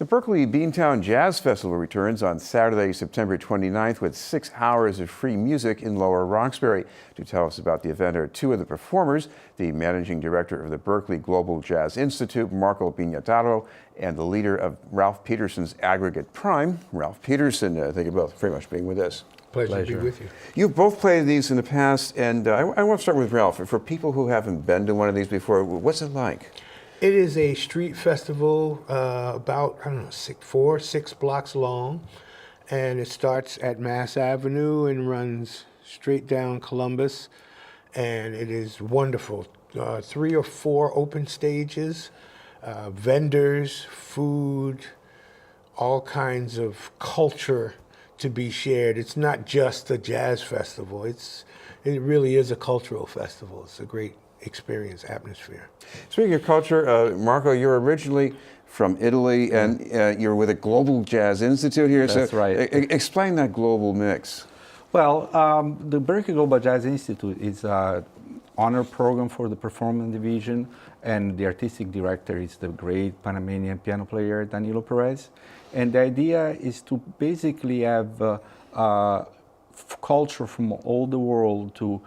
The Berklee Beantown Jazz Festival returns on Saturday, September 29th with 6 hours of free music in Lower Roxbury. To tell us about the event are two of the performers, the managing director of the Berklee Global Jazz Institute, Berklee Beantown, and the leader of Ralph Peterson's Aggregate Prime, Ralph Peterson. Thank you both very much for being with us. Pleasure to be with you. You've both played these in the past, and I want to start with Ralph. For people who haven't been to one of these before, what's it like? It is a street festival about, I don't know, 6 blocks long, and it starts at Mass Avenue and runs straight down Columbus, and it is wonderful. 3 or 4 open stages, vendors, food, all kinds of culture to be shared. It's not just a jazz festival. It really is a cultural festival. It's a great experience, atmosphere. Speaking of culture, Marco, you're originally from Italy, and you're with a Global Jazz Institute here. That's right. Explain that global mix. Well, the Berklee Global Jazz Institute is an honor program for the performance division, and the artistic director is the great Panamanian piano player Danilo Perez. And the idea is to basically have culture from all the world to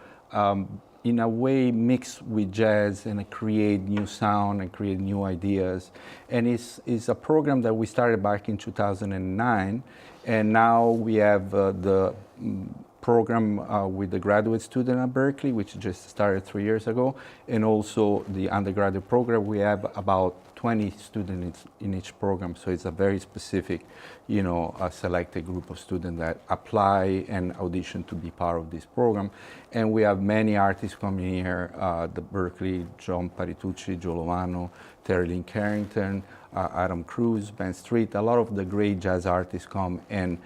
in a way mix with jazz and create new sound and create new ideas. And it's a program that we started back in 2009, and now we have the program with the graduate student at Berklee, which just started 3 years ago, and also the undergraduate program. We have about 20 students in each program, so it's a very specific, a selected group of students that apply and audition to be part of this program. And we have many artists coming here, the Berklee, John Paritucci, Joe Lovano, Terry Lynn Carrington, Adam Cruz, Ben Street. A lot of the great jazz artists come and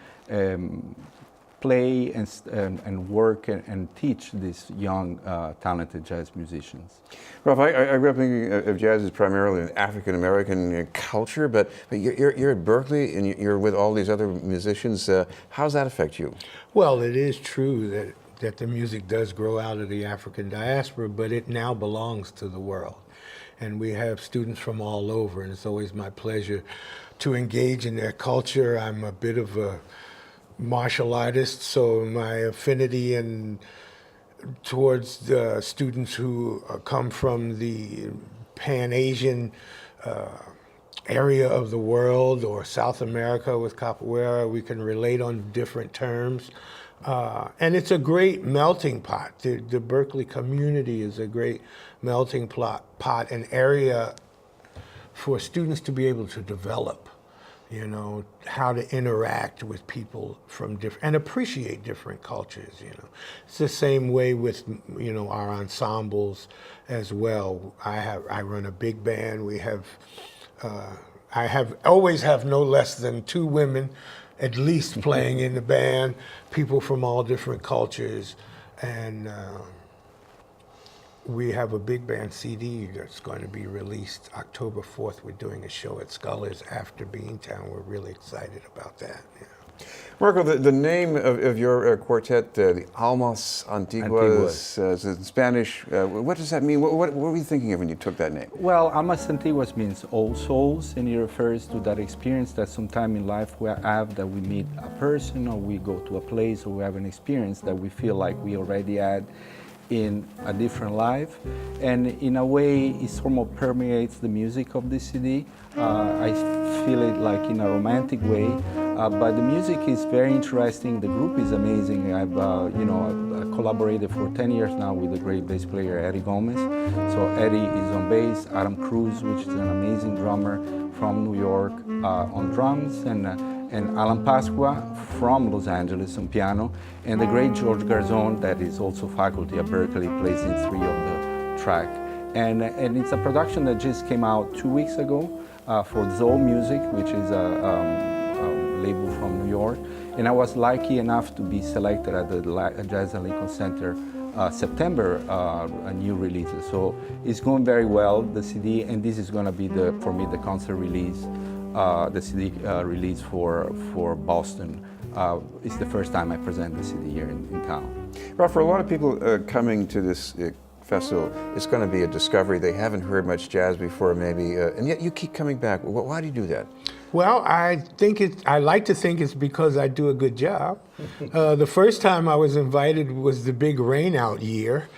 play and work and teach these young, talented jazz musicians. Ralph, I grew up thinking of jazz as primarily an African-American culture, but you're at Berklee and you're with all these other musicians. How does that affect you? Well, it is true that the music does grow out of the African diaspora, but it now belongs to the world. And we have students from all over, and it's always my pleasure to engage in their culture. I'm a bit of a martial artist, so my affinity towards the students who come from the Pan-Asian area of the world or South America with capoeira, we can relate on different terms. And it's a great melting pot. The Berklee community is a great melting pot, an area for students to be able to develop, how to interact with people from different, and appreciate different cultures, It's the same way with, our ensembles as well. I run a big band. We have, I always have no less than 2 women at least playing in the band, people from all different cultures. And we have a big band CD that's going to be released October 4th. We're doing a show at Scullers after Beantown. We're really excited about that. Yeah. Marco, the name of your quartet, the Almas Antiguas, in Spanish, what does that mean? What were you thinking of when you took that name? Well, Almas Antiguas means old souls, and it refers to that experience that sometime in life we have, that we meet a person or we go to a place or we have an experience that we feel like we already had in a different life, and in a way it sort of permeates the music of the CD. I feel it like in a romantic way, but the music is very interesting. The group is amazing. I've collaborated for 10 years now with the great bass player Eddie Gomez. So Eddie is on bass, Adam Cruz, which is an amazing drummer from New York, on drums, and Alan Pasqua from Los Angeles on piano, and the great George Garzon, that is also faculty at Berklee, plays in 3 of the track. And it's a production that just came out 2 weeks ago for Zoe Music, which is a label from New York. And I was lucky enough to be selected at the Jazz and Lincoln Center September, a new release. So it's going very well, the CD, and this is going to be, for me, the concert release. The CD release for Boston. It's the first time I present the CD here in town. Ralph, for a lot of people coming to this festival, it's going to be a discovery. They haven't heard much jazz before, maybe, and yet you keep coming back. Why do you do that? Well, I like to think it's because I do a good job. The first time I was invited was the big rainout year.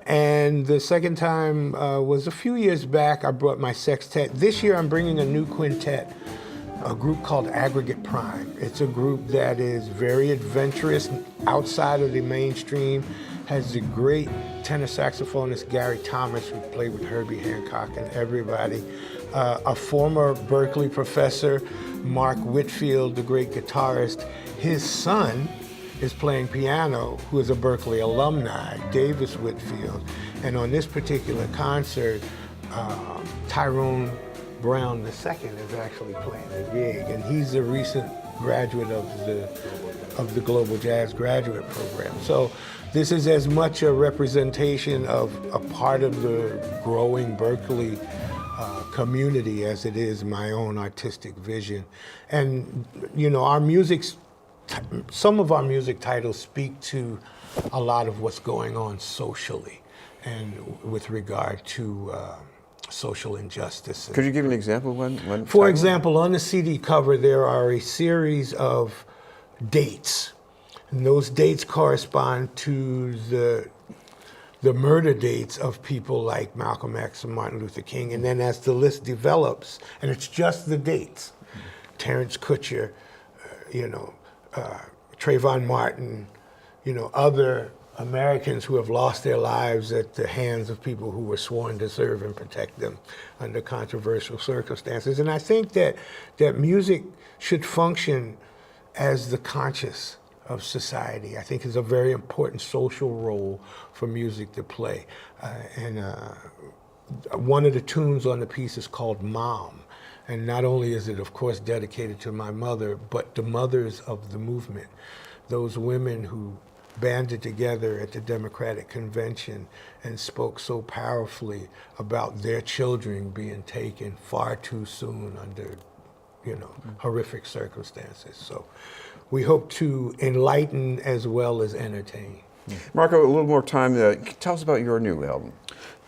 And the second time was a few years back. I brought my sextet. This year I'm bringing a new quintet, a group called Aggregate Prime. It's a group that is very adventurous, outside of the mainstream, has the great tenor saxophonist Gary Thomas, who played with Herbie Hancock and everybody. A former Berklee professor, Mark Whitfield, the great guitarist. His son is playing piano, who is a Berklee alumni, Davis Whitfield. And on this particular concert, Tyrone Brown II is actually playing the gig, and he's a recent graduate of the Global Jazz Graduate Program. So this is as much a representation of a part of the growing Berklee community as it is my own artistic vision. And you know, some of our music titles speak to a lot of what's going on socially and with regard to social injustices. Could you give an example of one? For example, on the CD cover, there are a series of dates. And those dates correspond to the murder dates of people like Malcolm X and Martin Luther King. And then as the list develops, and it's just the dates, Terrence Kutcher, Trayvon Martin, other Americans who have lost their lives at the hands of people who were sworn to serve and protect them under controversial circumstances. And I think that music should function as the conscience of society. I think it's a very important social role for music to play. One of the tunes on the piece is called Mom. And not only is it, of course, dedicated to my mother, but the mothers of the movement, those women who banded together at the Democratic Convention and spoke so powerfully about their children being taken far too soon under, horrific circumstances. So we hope to enlighten as well as entertain. Marco, a little more time. Tell us about your new album.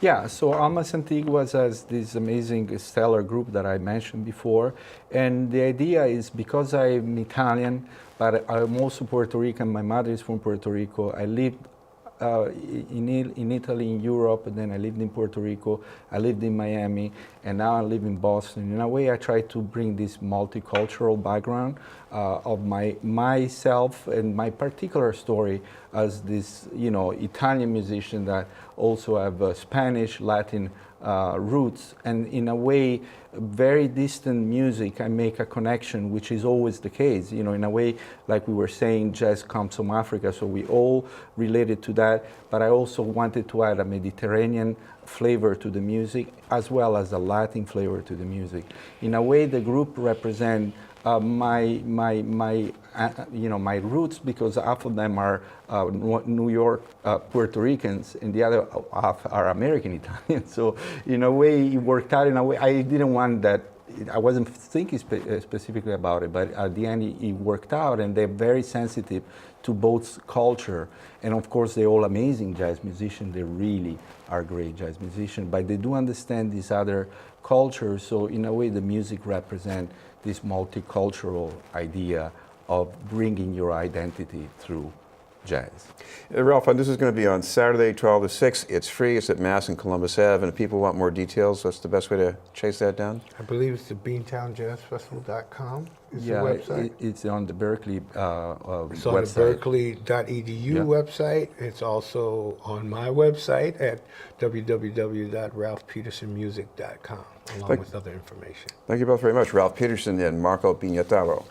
Yeah, so Almas Antiguas has this amazing stellar group that I mentioned before. And the idea is, because I'm Italian, but I'm also Puerto Rican, my mother is from Puerto Rico. I lived in Italy, in Europe, and then I lived in Puerto Rico. I lived in Miami, and now I live in Boston. In a way, I try to bring this multicultural background of myself and my particular story as this, Italian musician that also have Spanish, Latin roots, and in a way, very distant music, I make a connection, which is always the case. In a way, like we were saying, jazz comes from Africa, so we all related to that. But I also wanted to add a Mediterranean flavor to the music, as well as a Latin flavor to the music. In a way, the group represent my roots, because half of them are New York Puerto Ricans, and the other half are American Italians. So in a way, it worked out. In a way, I didn't want that. I wasn't thinking specifically about it, but at the end, it worked out, and they're very sensitive to both culture. And of course, they're all amazing jazz musicians. They really are great jazz musicians, but they do understand these other cultures. So in a way, the music represents this multicultural idea of bringing your identity through jazz. Ralph, this is going to be on Saturday, 12 to 6. It's free. It's at Mass and Columbus Ave. And if people want more details, what's the best way to chase that down? I believe it's the BeantownJazzFestival.com is the Yeah, website. it's on the Berklee It's on website. the Berklee.edu website. It's also on my website at www.ralphpetersonmusic.com, along with other information. Thank you both very much, Ralph Peterson and Marco Beantown.